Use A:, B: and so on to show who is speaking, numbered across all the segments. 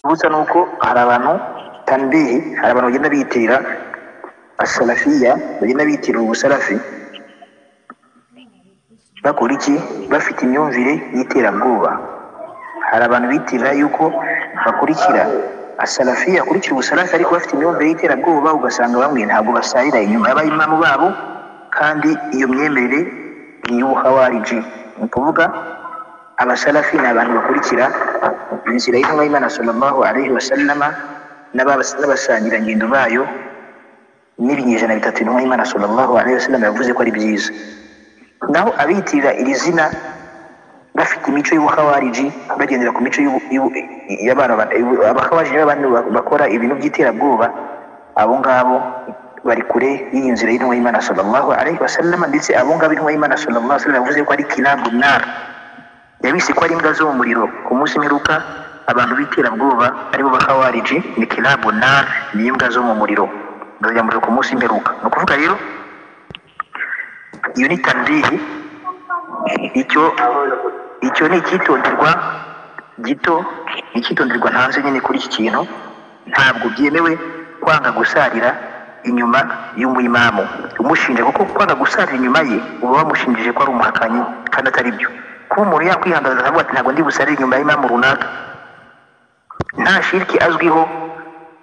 A: busa nuko hari abantu tanbihi, hari abantu bagenda bitira asalafiya, bagenda bitira ubusalafi bakora iki? Bafite imyumvire y'iterabwoba. Hari abantu bitirira yuko bakurikira asalafiya, akurikira ubusalafi ariko bafite imyumvire y'iterabwoba, ugasanga bamwe ntabwo basarira inyuma y'abayimamu babo, kandi iyo myemerere ni iy'ubuhawariji. Ni ukuvuga abasalafi ni abantu bakurikira inzira y'intumwa y'Imana sallallahu alaihi wasallama n'abasangirangendo bayo n'ibinyejana bitatu intumwa y'Imana sallallahu alaihi wasallama yavuze ko ari byiza. Naho abitirira iri zina bafite imico y'ubuhawariji, bagendera ku mico abahawariji n'abandi bakora ibintu by'iterabwoba, abo ngabo bari kure y'iyi nzira y'intumwa y'Imana sallallahu alaihi wasallama. Ndetse abo ngabo intumwa y'Imana sallallahu alaihi wasallama yavuze ko ari kilabu nar, yabise ko ari imbwa zo mu muriro. Ku munsi mperuka abantu b'iterabwoba aribo bahawariji ni kilabu nar, ni imbwa zo mu muriro, bazajya mu muriro ku munsi mperuka. Ni ukuvuga rero iyo ni tanbihi, icyo ni icyitonderwa gito, icyitonderwa ntanze nyine kuri iki kintu. Ntabwo byemewe kwanga gusarira inyuma y'umuimamu umushinja, kuko kwanga gusarira inyuma ye uba wamushinjije ko ari umuhakanyi kandi atari byo. Kuba umuntu yakwihandaza akavuga ati ntabwo ndi busarire inyuma y'imamu runaka, nta shiriki azwiho,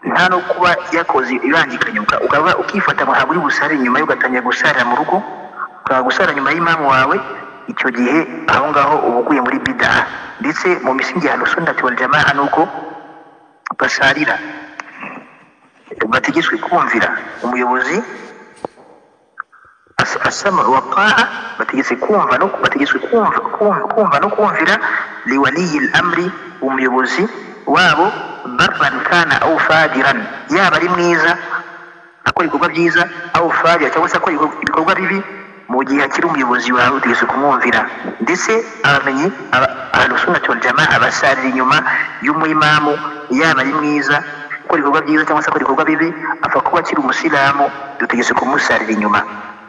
A: nta no kuba yakoze irangikanya, ukaba ukifata ngo ntabwo uri busarire inyuma ye, ugatangira gusarira mu rugo, ukaba gusarira inyuma y'imamu wawe, icyo gihe aho ngaho uba uguye muri bid'a. Ndetse mu misingi ya sunnati wal jamaa nuko basarira bategetswe kumvira umuyobozi, asama wa ta'a, bategetswe kumva no kumvira liwaliyi al-amri, umuyobozi wabo, barran kana au fadiran, yaba ari mwiza akora ibikorwa byiza, au fadira cyangwa se akora ibikorwa bibi, mu gihe akiri umuyobozi wawe utegetswe kumwumvira. Ndetse abamenyi ahlusunnati wal jamaa basarira inyuma y'umuimamu, yaba ari mwiza akora ibikorwa byiza cyangwa se akora ibikorwa bibi, apfa kuba akiri umusilamu, dutegetswe kumusarira inyuma.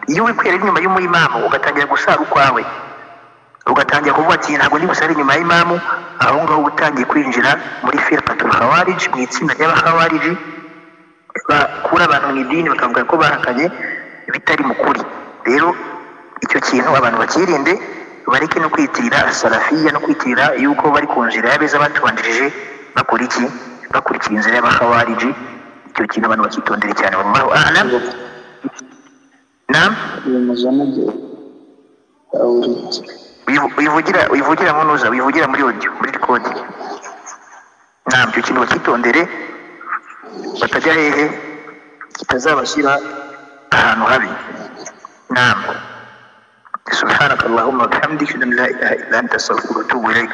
A: Iyo wikwera inyuma y'umuimamu ugatangira gusara ukwawe, ugatangira kuvuga ati ntabwo ndi busarira inyuma y'imamu, aho ngaho utangiye kwinjira muri firqatul khawarij, mu itsinda ry'abahawariji bakura abantu mu idini bakavuga ko bahakanye bitari mu kuri. Rero icyo kintu abantu bakirinde, bareke no kwitirira asalafiya no kwitirira yuko bari ku nzira y'abeza batubanjirije, bakora iki? Bakurikira inzira y'abahawariji. Icyo kintu abantu bakitondere cyane. Wallahu a'lam. Naam, wivugira munuza, wivugira muri audio, muri record. Naam, icyo kintu bakitondere, batajya hehe, kitazabashyira ahantu habi. نعم. سبحانك اللهم وبحمدك لا إله إلا أنت أستغفرك وأتوب إليك.